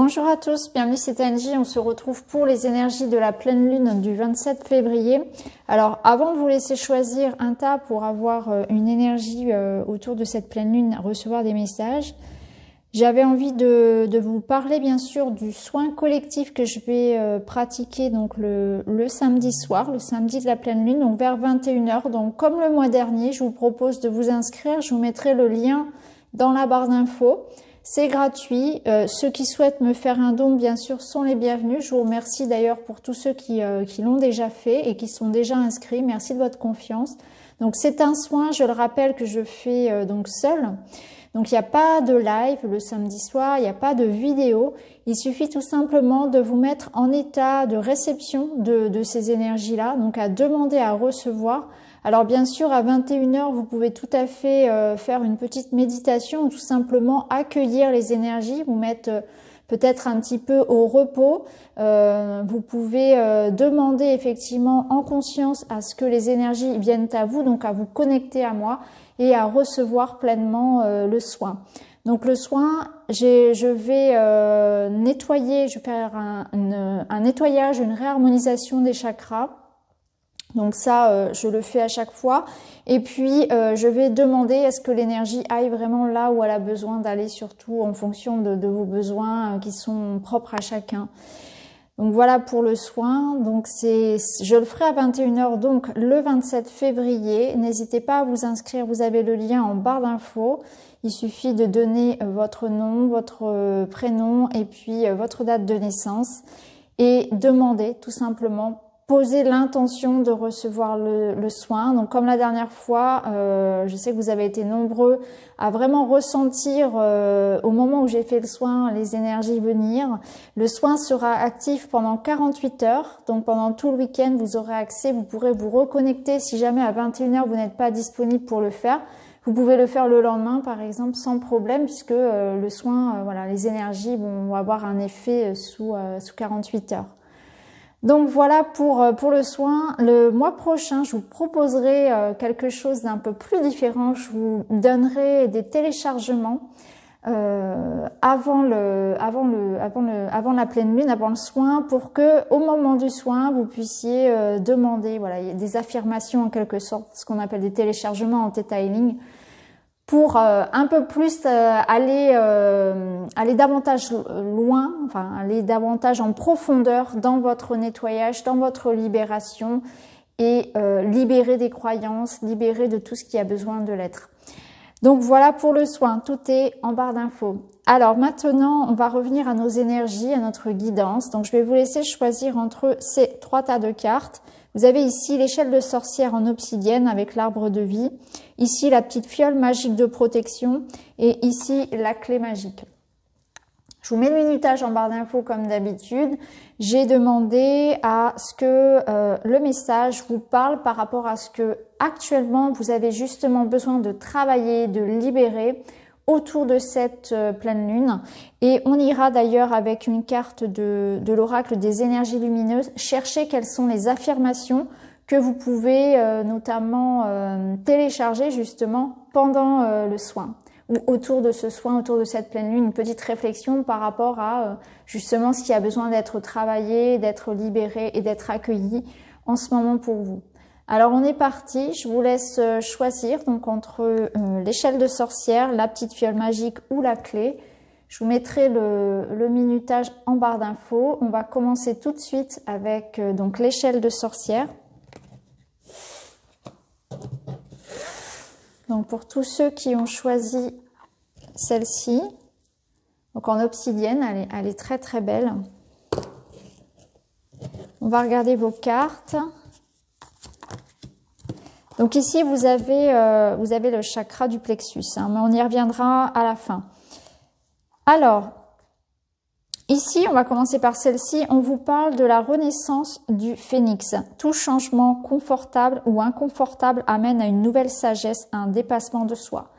Bonjour à tous, bienvenue c'est Angie, on se retrouve pour les énergies de la pleine lune du 27 février. Alors avant de vous laisser choisir un tas pour avoir une énergie autour de cette pleine lune, recevoir des messages, j'avais envie de vous parler bien sûr du soin collectif que je vais pratiquer donc le samedi soir, le samedi de la pleine lune, donc vers 21h. Donc comme le mois dernier, je vous propose de vous inscrire, je vous mettrai le lien dans la barre d'infos. C'est gratuit. Ceux qui souhaitent me faire un don, bien sûr, sont les bienvenus. Je vous remercie d'ailleurs pour tous ceux qui l'ont déjà fait et qui sont déjà inscrits. Merci de votre confiance. Donc, c'est un soin, je le rappelle, que je fais donc seule. Donc, il n'y a pas de live le samedi soir, il n'y a pas de vidéo. Il suffit tout simplement de vous mettre en état de réception de ces énergies-là, donc à demander à recevoir. Alors bien sûr, à 21h, vous pouvez tout à fait faire une petite méditation ou tout simplement accueillir les énergies, vous mettre peut-être un petit peu au repos. Vous pouvez demander effectivement en conscience à ce que les énergies viennent à vous, donc à vous connecter à moi et à recevoir pleinement le soin. Donc le soin, je vais nettoyer, je vais faire un nettoyage, une réharmonisation des chakras. Donc ça, je le fais à chaque fois. Et puis, je vais demander est-ce que l'énergie aille vraiment là où elle a besoin d'aller, surtout en fonction de vos besoins qui sont propres à chacun. Donc voilà pour le soin. Donc je le ferai à 21h, donc le 27 février. N'hésitez pas à vous inscrire, vous avez le lien en barre d'infos. Il suffit de donner votre nom, votre prénom et puis votre date de naissance. Et demander tout simplement, poser l'intention de recevoir le soin. Donc comme la dernière fois, je sais que vous avez été nombreux à vraiment ressentir au moment où j'ai fait le soin les énergies venir. Le soin sera actif pendant 48 heures. Donc pendant tout le week-end, vous aurez accès, vous pourrez vous reconnecter si jamais à 21h vous n'êtes pas disponible pour le faire. Vous pouvez le faire le lendemain par exemple sans problème puisque le soin, voilà, les énergies vont avoir un effet sous 48 heures. Donc voilà pour le soin. Le mois prochain, je vous proposerai quelque chose d'un peu plus différent. Je vous donnerai des téléchargements avant la pleine lune, avant le soin, pour que au moment du soin, vous puissiez demander, voilà, des affirmations en quelque sorte, ce qu'on appelle des téléchargements en Theta Healing, pour un peu plus aller davantage loin, enfin aller davantage en profondeur dans votre nettoyage, dans votre libération et libérer des croyances, libérer de tout ce qui a besoin de l'être. Donc voilà pour le soin, tout est en barre d'infos. Alors maintenant, on va revenir à nos énergies, à notre guidance. Donc je vais vous laisser choisir entre ces 3 tas de cartes. Vous avez ici l'échelle de sorcière en obsidienne avec l'arbre de vie. Ici, la petite fiole magique de protection. Et ici, la clé magique. Je vous mets le minutage en barre d'infos comme d'habitude. J'ai demandé à ce que le message vous parle par rapport à ce que actuellement vous avez justement besoin de travailler, de libérer autour de cette pleine lune. Et on ira d'ailleurs avec une carte de l'oracle des énergies lumineuses, chercher quelles sont les affirmations que vous pouvez notamment télécharger justement pendant le soin. Ou autour de ce soin, autour de cette pleine lune, une petite réflexion par rapport à justement ce qui a besoin d'être travaillé, d'être libéré et d'être accueilli en ce moment pour vous. Alors on est parti, je vous laisse choisir donc entre l'échelle de sorcière, la petite fiole magique ou la clé. Je vous mettrai le minutage en barre d'infos. On va commencer tout de suite avec donc l'échelle de sorcière. Donc pour tous ceux qui ont choisi celle-ci, donc en obsidienne, elle est très très belle. On va regarder vos cartes. Donc ici, vous avez le chakra du plexus, hein, mais on y reviendra à la fin. Alors, ici, on va commencer par celle-ci. On vous parle de la renaissance du phénix. Tout changement confortable ou inconfortable amène à une nouvelle sagesse, à un dépassement de soi.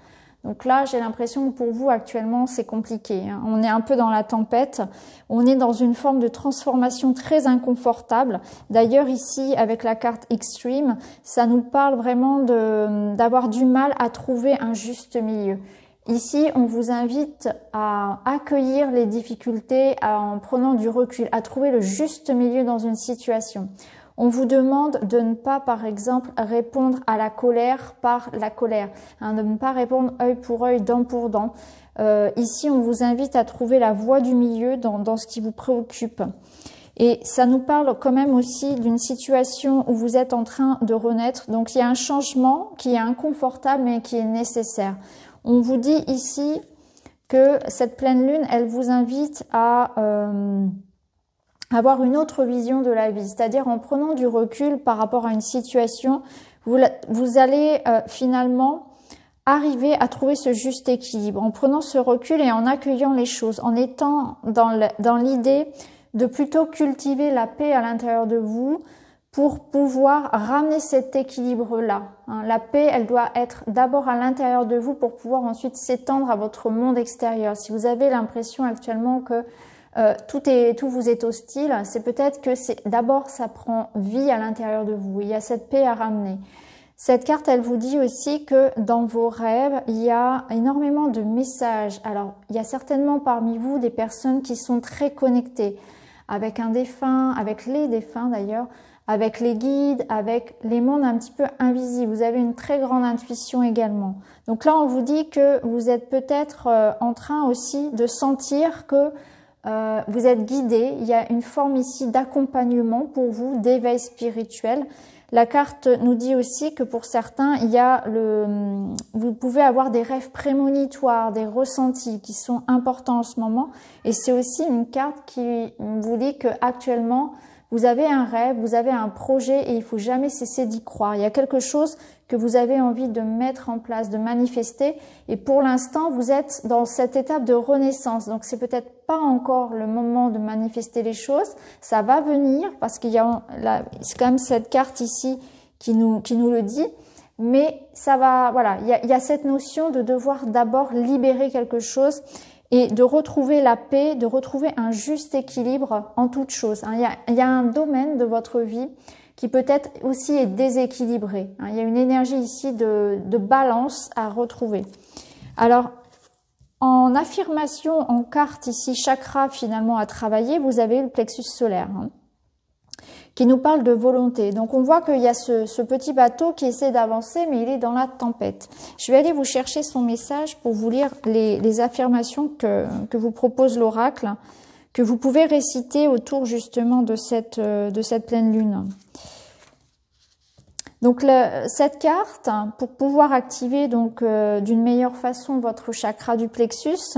Donc là, j'ai l'impression que pour vous, actuellement, c'est compliqué, hein. On est un peu dans la tempête. On est dans une forme de transformation très inconfortable. D'ailleurs, ici, avec la carte Extreme, ça nous parle vraiment d'avoir du mal à trouver un juste milieu. Ici, on vous invite à accueillir les difficultés en prenant du recul, à trouver le juste milieu dans une situation. On vous demande de ne pas, par exemple, répondre à la colère par la colère, hein, de ne pas répondre œil pour œil, dent pour dent. Ici, on vous invite à trouver la voie du milieu dans ce qui vous préoccupe. Et ça nous parle quand même aussi d'une situation où vous êtes en train de renaître. Donc, il y a un changement qui est inconfortable mais qui est nécessaire. On vous dit ici que cette pleine lune, elle vous invite à avoir une autre vision de la vie. C'est-à-dire en prenant du recul par rapport à une situation, vous allez finalement arriver à trouver ce juste équilibre. En prenant ce recul et en accueillant les choses, en étant dans l'idée de plutôt cultiver la paix à l'intérieur de vous pour pouvoir ramener cet équilibre-là. La paix, elle doit être d'abord à l'intérieur de vous pour pouvoir ensuite s'étendre à votre monde extérieur. Si vous avez l'impression actuellement que tout vous est hostile, c'est peut-être que d'abord ça prend vie à l'intérieur de vous. Il y a cette paix à ramener. Cette carte, elle vous dit aussi que dans vos rêves, il y a énormément de messages. Alors, il y a certainement parmi vous des personnes qui sont très connectées avec un défunt, avec les défunts d'ailleurs, avec les guides, avec les mondes un petit peu invisibles. Vous avez une très grande intuition également. Donc là, on vous dit que vous êtes peut-être en train aussi de sentir que vous êtes guidé. Il y a une forme ici d'accompagnement pour vous, d'éveil spirituel. La carte nous dit aussi que pour certains, vous pouvez avoir des rêves prémonitoires, des ressentis qui sont importants en ce moment. Et c'est aussi une carte qui vous dit que actuellement, vous avez un rêve, vous avez un projet et il faut jamais cesser d'y croire. Il y a quelque chose que vous avez envie de mettre en place, de manifester. Et pour l'instant, vous êtes dans cette étape de renaissance. Donc, c'est peut-être pas encore le moment de manifester les choses. Ça va venir parce qu'il y a c'est quand même cette carte ici qui nous le dit. Mais ça va, voilà, il y a cette notion de devoir d'abord libérer quelque chose et de retrouver la paix, de retrouver un juste équilibre en toute chose. Il y a un domaine de votre vie qui peut-être aussi est déséquilibré. Il y a une énergie ici de balance à retrouver. Alors, en affirmation, en carte ici, chakra finalement à travailler, vous avez le plexus solaire qui nous parle de volonté. Donc on voit qu'il y a ce petit bateau qui essaie d'avancer, mais il est dans la tempête. Je vais aller vous chercher son message pour vous lire les affirmations que vous propose l'oracle, que vous pouvez réciter autour justement de cette pleine lune. Donc cette carte, pour pouvoir activer donc d'une meilleure façon votre chakra du plexus,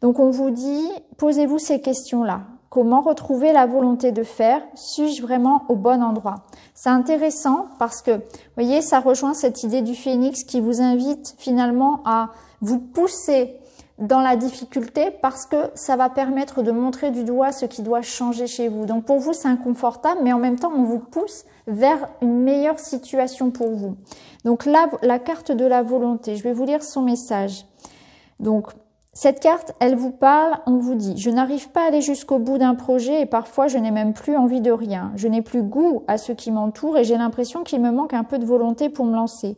donc on vous dit, posez-vous ces questions-là. Comment retrouver la volonté de faire? Suis-je vraiment au bon endroit? C'est intéressant parce que, vous voyez, ça rejoint cette idée du phénix qui vous invite finalement à vous pousser dans la difficulté parce que ça va permettre de montrer du doigt ce qui doit changer chez vous. Donc pour vous, c'est inconfortable, mais en même temps, on vous pousse vers une meilleure situation pour vous. Donc là, la carte de la volonté, je vais vous lire son message. Donc, cette carte, elle vous parle, on vous dit « Je n'arrive pas à aller jusqu'au bout d'un projet et parfois je n'ai même plus envie de rien. Je n'ai plus goût à ce qui m'entoure et j'ai l'impression qu'il me manque un peu de volonté pour me lancer.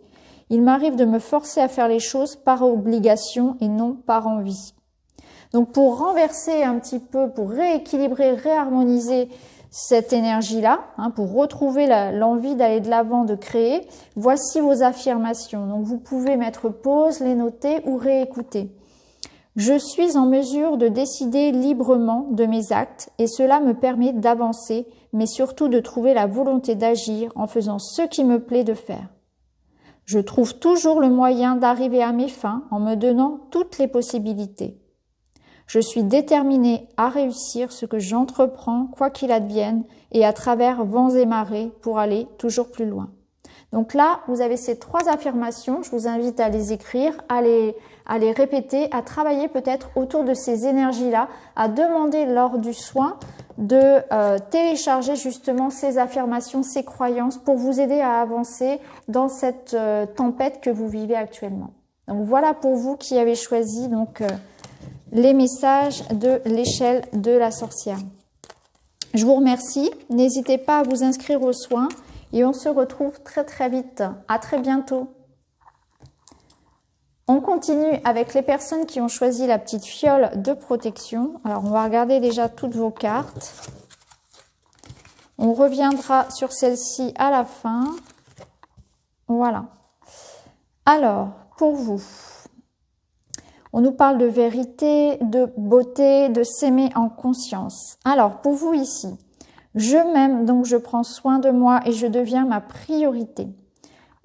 Il m'arrive de me forcer à faire les choses par obligation et non par envie. » Donc pour renverser un petit peu, pour rééquilibrer, réharmoniser cette énergie-là, pour retrouver l'envie d'aller de l'avant, de créer, voici vos affirmations. Donc vous pouvez mettre pause, les noter ou réécouter. Je suis en mesure de décider librement de mes actes et cela me permet d'avancer, mais surtout de trouver la volonté d'agir en faisant ce qui me plaît de faire. Je trouve toujours le moyen d'arriver à mes fins en me donnant toutes les possibilités. Je suis déterminée à réussir ce que j'entreprends, quoi qu'il advienne, et à travers vents et marées pour aller toujours plus loin. Donc là, vous avez ces 3 affirmations. Je vous invite à les écrire, à les répéter, à travailler peut-être autour de ces énergies-là, à demander lors du soin de télécharger justement ces affirmations, ces croyances pour vous aider à avancer dans cette tempête que vous vivez actuellement. Donc voilà pour vous qui avez choisi donc les messages de l'échelle de la sorcière. Je vous remercie. N'hésitez pas à vous inscrire aux soins. Et on se retrouve très très vite. À très bientôt. On continue avec les personnes qui ont choisi la petite fiole de protection. Alors, on va regarder déjà toutes vos cartes. On reviendra sur celle-ci à la fin. Voilà. Alors, pour vous, on nous parle de vérité, de beauté, de s'aimer en conscience. Alors, pour vous ici, je m'aime, donc je prends soin de moi et je deviens ma priorité.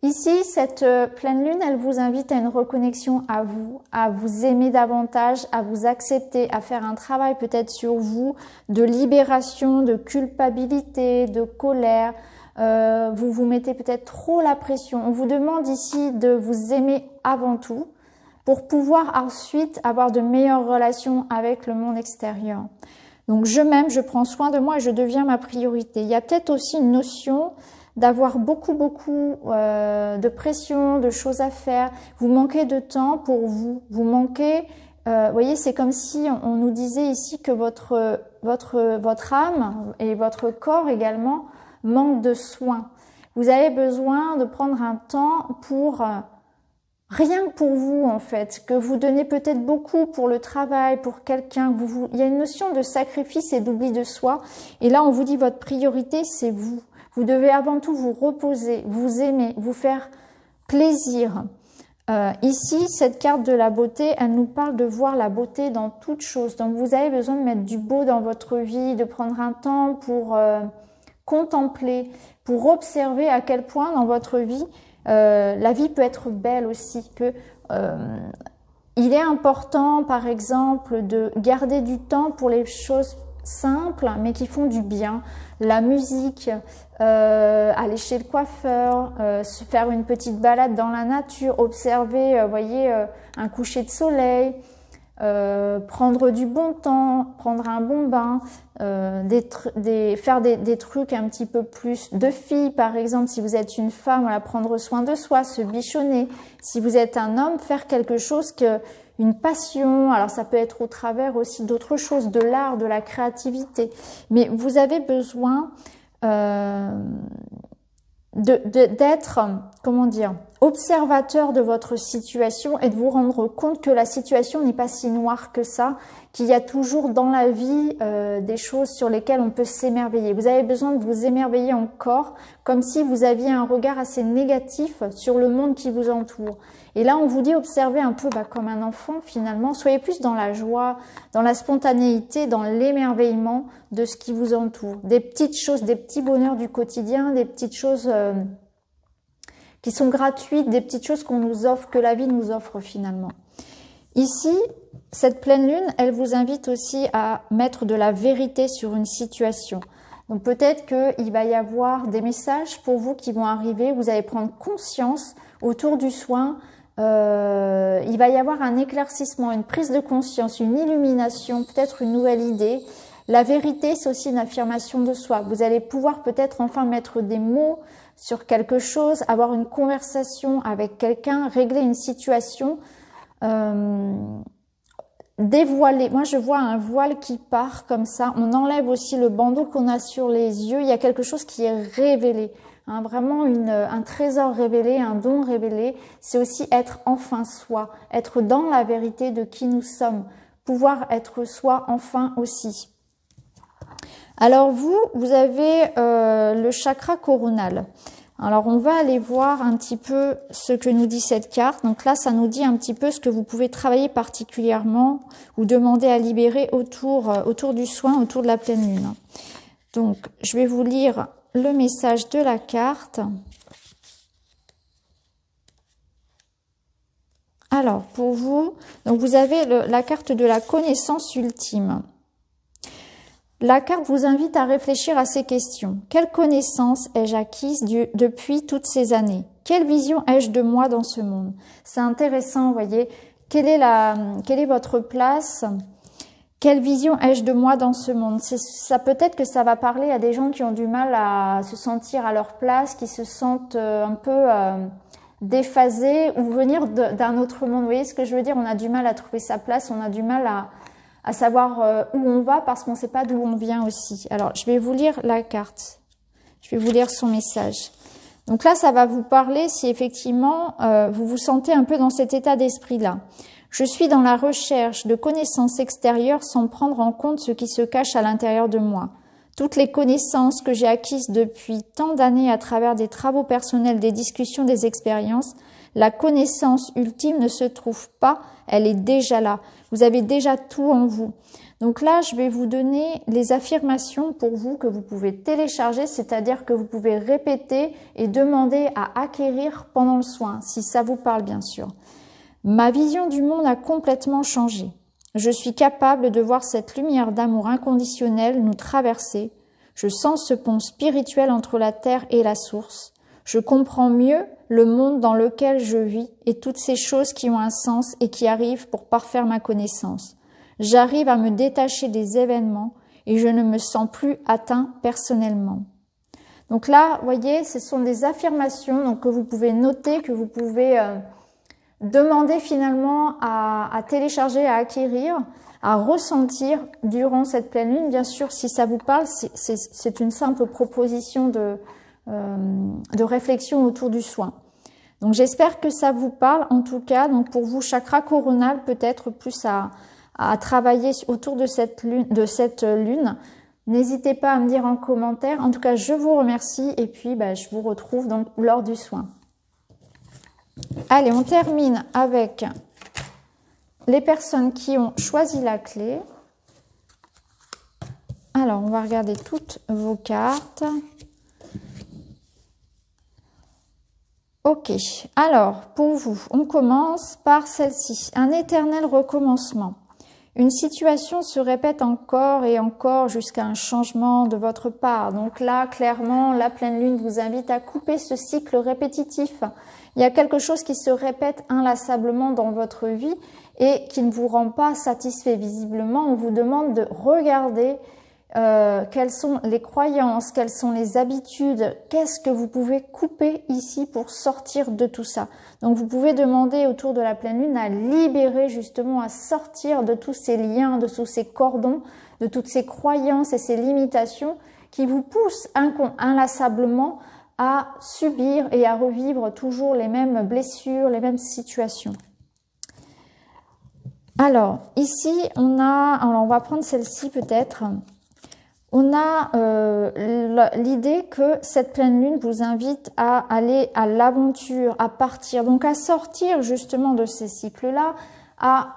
Ici, cette pleine lune, elle vous invite à une reconnexion à vous aimer davantage, à vous accepter, à faire un travail peut-être sur vous, de libération, de culpabilité, de colère. Vous vous mettez peut-être trop la pression. On vous demande ici de vous aimer avant tout pour pouvoir ensuite avoir de meilleures relations avec le monde extérieur. Donc, je m'aime, je prends soin de moi et je deviens ma priorité. Il y a peut-être aussi une notion d'avoir beaucoup de pression, de choses à faire. Vous manquez de temps pour vous. Vous manquez, vous voyez, c'est comme si on nous disait ici que votre âme et votre corps également manquent de soins. Vous avez besoin de prendre un temps pour rien que pour vous en fait, que vous donnez peut-être beaucoup pour le travail, pour quelqu'un. Il y a une notion de sacrifice et d'oubli de soi. Et là, on vous dit votre priorité, c'est vous. Vous devez avant tout vous reposer, vous aimer, vous faire plaisir. Ici, cette carte de la beauté, elle nous parle de voir la beauté dans toute chose. Donc, vous avez besoin de mettre du beau dans votre vie, de prendre un temps pour contempler, pour observer à quel point dans votre vie, la vie peut être belle aussi. Il est important, par exemple, de garder du temps pour les choses simples, mais qui font du bien. La musique, aller chez le coiffeur, se faire une petite balade dans la nature, observer, voyez, un coucher de soleil, prendre du bon temps, prendre un bon bain, faire des trucs un petit peu plus de filles, par exemple, si vous êtes une femme, voilà, prendre soin de soi, se bichonner. Si vous êtes un homme, faire quelque chose une passion, alors ça peut être au travers aussi d'autres choses, de l'art, de la créativité. Mais vous avez besoin d'être, comment dire, observateur de votre situation et de vous rendre compte que la situation n'est pas si noire que ça, qu'il y a toujours dans la vie des choses sur lesquelles on peut s'émerveiller. Vous avez besoin de vous émerveiller encore, comme si vous aviez un regard assez négatif sur le monde qui vous entoure. Et là, on vous dit observez un peu comme un enfant finalement. Soyez plus dans la joie, dans la spontanéité, dans l'émerveillement de ce qui vous entoure. Des petites choses, des petits bonheurs du quotidien, des petites choses qui sont gratuites, des petites choses qu'on nous offre, que la vie nous offre finalement. Ici, cette pleine lune, elle vous invite aussi à mettre de la vérité sur une situation. Donc peut-être qu'il va y avoir des messages pour vous qui vont arriver, vous allez prendre conscience autour du soin, il va y avoir un éclaircissement, une prise de conscience, une illumination, peut-être une nouvelle idée. La vérité, c'est aussi une affirmation de soi. Vous allez pouvoir peut-être enfin mettre des mots sur quelque chose, avoir une conversation avec quelqu'un, régler une situation, dévoiler. Moi, je vois un voile qui part comme ça. On enlève aussi le bandeau qu'on a sur les yeux. Il y a quelque chose qui est révélé. Hein, vraiment un trésor révélé, un don révélé. C'est aussi être enfin soi, être dans la vérité de qui nous sommes. Pouvoir être soi enfin aussi. Alors vous avez le chakra coronal. Alors on va aller voir un petit peu ce que nous dit cette carte. Donc là, ça nous dit un petit peu ce que vous pouvez travailler particulièrement ou demander à libérer autour du soin, autour de la pleine lune. Donc je vais vous lire le message de la carte. Alors pour vous, donc vous avez la carte de la connaissance ultime. La carte vous invite à réfléchir à ces questions. Quelle connaissance ai-je acquise depuis toutes ces années? Quelle vision ai-je de moi dans ce monde? C'est intéressant, vous voyez. Quelle est votre place? Quelle vision ai-je de moi dans ce monde? Ça peut-être que ça va parler à des gens qui ont du mal à se sentir à leur place, qui se sentent un peu déphasés ou venir d'un autre monde. Vous voyez ce que je veux dire? On a du mal à trouver sa place, on a du mal à savoir où on va parce qu'on ne sait pas d'où on vient aussi. Alors, je vais vous lire la carte. Je vais vous lire son message. Donc là, ça va vous parler si effectivement vous vous sentez un peu dans cet état d'esprit-là. Je suis dans la recherche de connaissances extérieures sans prendre en compte ce qui se cache à l'intérieur de moi. Toutes les connaissances que j'ai acquises depuis tant d'années à travers des travaux personnels, des discussions, des expériences, la connaissance ultime ne se trouve pas, elle est déjà là. Vous avez déjà tout en vous. Donc là, je vais vous donner les affirmations pour vous que vous pouvez télécharger, c'est-à-dire que vous pouvez répéter et demander à acquérir pendant le soin, si ça vous parle bien sûr. Ma vision du monde a complètement changé. Je suis capable de voir cette lumière d'amour inconditionnel nous traverser. Je sens ce pont spirituel entre la terre et la source. Je comprends mieux le monde dans lequel je vis et toutes ces choses qui ont un sens et qui arrivent pour parfaire ma connaissance. J'arrive à me détacher des événements et je ne me sens plus atteint personnellement. Donc là, vous voyez, ce sont des affirmations donc, que vous pouvez noter, que vous pouvez demander finalement à télécharger, à acquérir, à ressentir durant cette pleine lune. Bien sûr, si ça vous parle, c'est une simple proposition de réflexion autour du soin. Donc j'espère que ça vous parle. En tout cas, donc pour vous, chakra coronal peut-être plus à travailler autour de cette lune. N'hésitez pas à me dire en commentaire. En tout cas, je vous remercie et puis je vous retrouve donc lors du soin. Allez, on termine avec les personnes qui ont choisi la clé. Alors, on va regarder toutes vos cartes. Ok, alors pour vous, on commence par celle-ci. Un éternel recommencement. Une situation se répète encore et encore jusqu'à un changement de votre part. Donc là, clairement, la pleine lune vous invite à couper ce cycle répétitif. Il y a quelque chose qui se répète inlassablement dans votre vie et qui ne vous rend pas satisfait. Visiblement, on vous demande de regarder quelles sont les croyances, quelles sont les habitudes, qu'est-ce que vous pouvez couper ici pour sortir de tout ça. Donc vous pouvez demander autour de la pleine lune à libérer justement, à sortir de tous ces liens, de tous ces cordons, de toutes ces croyances et ces limitations qui vous poussent inlassablement à subir et à revivre toujours les mêmes blessures, les mêmes situations. Alors ici on va prendre celle-ci peut-être. On a l'idée que cette pleine lune vous invite à aller à l'aventure, à partir, donc à sortir justement de ces cycles-là, à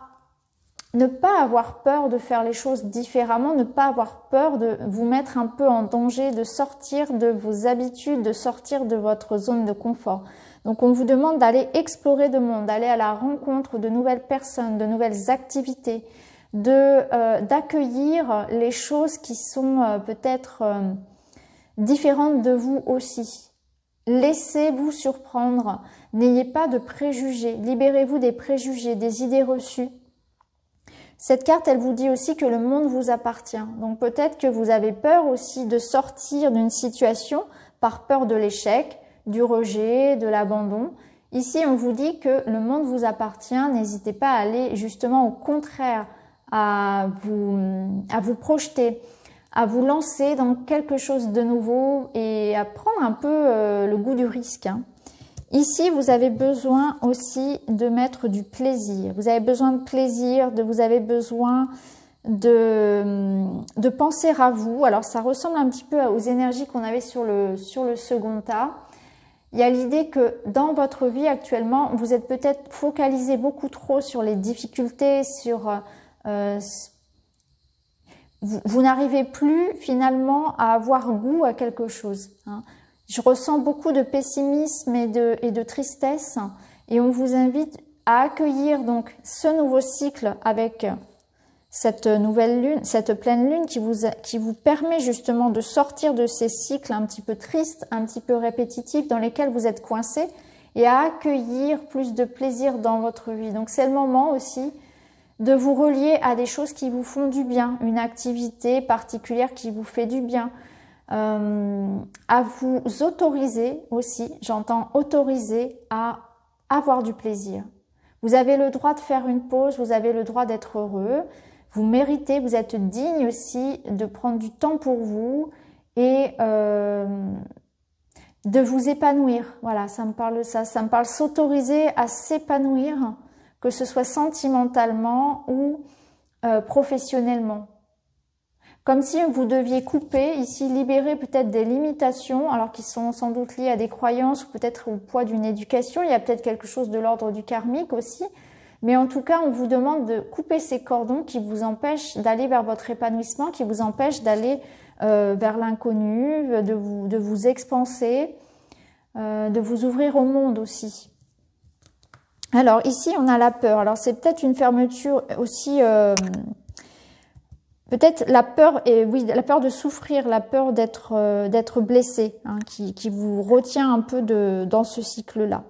ne pas avoir peur de faire les choses différemment, ne pas avoir peur de vous mettre un peu en danger, de sortir de vos habitudes, de sortir de votre zone de confort. Donc on vous demande d'aller explorer le monde, d'aller à la rencontre de nouvelles personnes, de nouvelles activités, d'accueillir les choses qui sont peut-être différentes de vous aussi. Laissez-vous surprendre, n'ayez pas de préjugés, libérez-vous des préjugés, des idées reçues. Cette carte, elle vous dit aussi que le monde vous appartient. Donc peut-être que vous avez peur aussi de sortir d'une situation par peur de l'échec, du rejet, de l'abandon. Ici, on vous dit que le monde vous appartient, n'hésitez pas à aller justement au contraire, à vous projeter, à vous lancer dans quelque chose de nouveau et à prendre un peu le goût du risque. Ici, vous avez besoin aussi de mettre du plaisir. Vous avez besoin de plaisir, vous avez besoin de penser à vous. Alors, ça ressemble un petit peu aux énergies qu'on avait sur le second tas. Il y a l'idée que dans votre vie actuellement, vous êtes peut-être focalisé beaucoup trop sur les difficultés, sur... vous n'arrivez plus finalement à avoir goût à quelque chose. Je ressens beaucoup de pessimisme et de tristesse et on vous invite à accueillir donc ce nouveau cycle avec cette nouvelle lune, cette pleine lune qui vous permet justement de sortir de ces cycles un petit peu tristes, un petit peu répétitifs dans lesquels vous êtes coincés et à accueillir plus de plaisir dans votre vie. Donc c'est le moment aussi de vous relier à des choses qui vous font du bien, une activité particulière qui vous fait du bien, à vous autoriser aussi, j'entends autoriser à avoir du plaisir. Vous avez le droit de faire une pause, vous avez le droit d'être heureux, vous méritez, vous êtes digne aussi de prendre du temps pour vous et de vous épanouir. Voilà, ça me parle de ça. Ça me parle s'autoriser à s'épanouir, que ce soit sentimentalement ou professionnellement. Comme si vous deviez couper, ici libérer peut-être des limitations, alors qui sont sans doute liées à des croyances ou peut-être au poids d'une éducation. Il y a peut-être quelque chose de l'ordre du karmique aussi. Mais en tout cas, on vous demande de couper ces cordons qui vous empêchent d'aller vers votre épanouissement, qui vous empêchent d'aller vers l'inconnu, de vous expanser, de vous ouvrir au monde aussi. Alors ici, on a la peur. Alors c'est peut-être une fermeture aussi... peut-être la peur, et oui, la peur de souffrir, la peur d'être blessé, hein, qui vous retient un peu dans ce cycle-là.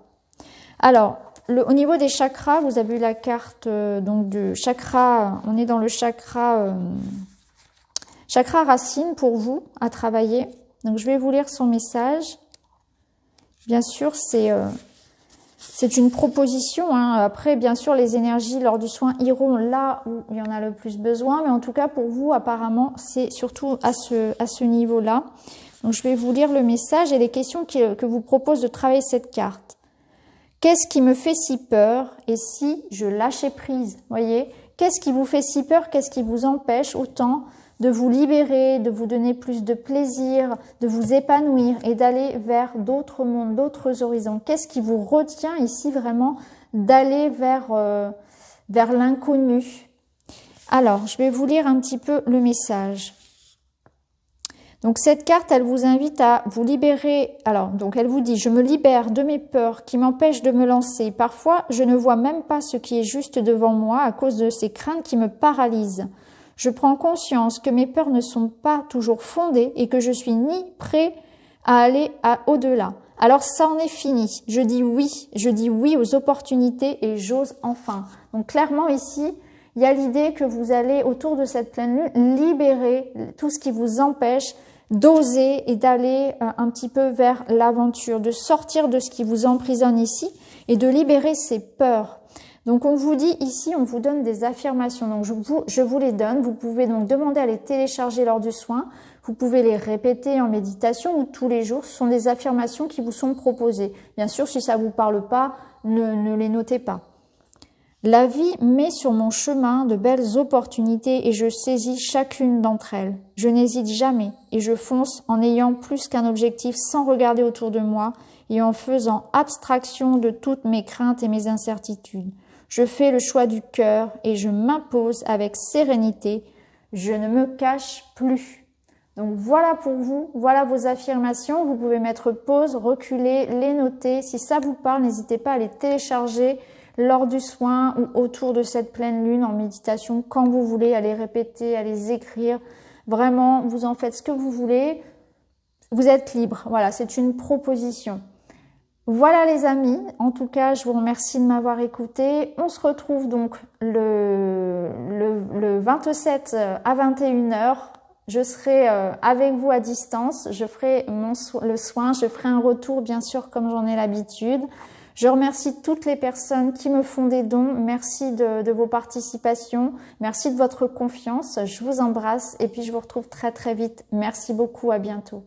Alors, au niveau des chakras, vous avez eu la carte donc du chakra, on est dans le chakra racine pour vous à travailler. Donc je vais vous lire son message. Bien sûr, c'est une proposition, hein. Après, bien sûr, les énergies lors du soin iront là où il y en a le plus besoin. Mais en tout cas, pour vous, apparemment, c'est surtout à ce niveau-là. Donc, je vais vous lire le message et les questions que vous propose de travailler cette carte. Qu'est-ce qui me fait si peur et si je lâchais prise? Voyez, qu'est-ce qui vous fait si peur? Qu'est-ce qui vous empêche autant de vous libérer, de vous donner plus de plaisir, de vous épanouir et d'aller vers d'autres mondes, d'autres horizons? Qu'est-ce qui vous retient ici vraiment d'aller vers l'inconnu? Alors, je vais vous lire un petit peu le message. Donc cette carte, elle vous invite à vous libérer. Alors, donc elle vous dit, je me libère de mes peurs qui m'empêchent de me lancer. Parfois, je ne vois même pas ce qui est juste devant moi à cause de ces craintes qui me paralysent. Je prends conscience que mes peurs ne sont pas toujours fondées et que je suis ni prêt à aller au-delà. Alors ça en est fini. Je dis oui aux opportunités et j'ose enfin. Donc clairement ici, il y a l'idée que vous allez autour de cette pleine lune libérer tout ce qui vous empêche d'oser et d'aller un petit peu vers l'aventure, de sortir de ce qui vous emprisonne ici et de libérer ces peurs. Donc on vous dit ici, on vous donne des affirmations. Donc je vous les donne. Vous pouvez donc demander à les télécharger lors du soin. Vous pouvez les répéter en méditation ou tous les jours. Ce sont des affirmations qui vous sont proposées. Bien sûr, si ça vous parle pas, ne les notez pas. La vie met sur mon chemin de belles opportunités et je saisis chacune d'entre elles. Je n'hésite jamais et je fonce en ayant plus qu'un objectif sans regarder autour de moi et en faisant abstraction de toutes mes craintes et mes incertitudes. Je fais le choix du cœur et je m'impose avec sérénité. Je ne me cache plus. Donc voilà pour vous, voilà vos affirmations. Vous pouvez mettre pause, reculer, les noter. Si ça vous parle, n'hésitez pas à les télécharger lors du soin ou autour de cette pleine lune en méditation, quand vous voulez, à les répéter, à les écrire. Vraiment, vous en faites ce que vous voulez. Vous êtes libre. Voilà, c'est une proposition. Voilà les amis, en tout cas, je vous remercie de m'avoir écouté. On se retrouve donc le 27 à 21h. Je serai avec vous à distance. Je ferai le soin, je ferai un retour, bien sûr, comme j'en ai l'habitude. Je remercie toutes les personnes qui me font des dons. Merci de vos participations. Merci de votre confiance. Je vous embrasse et puis je vous retrouve très très vite. Merci beaucoup. À bientôt.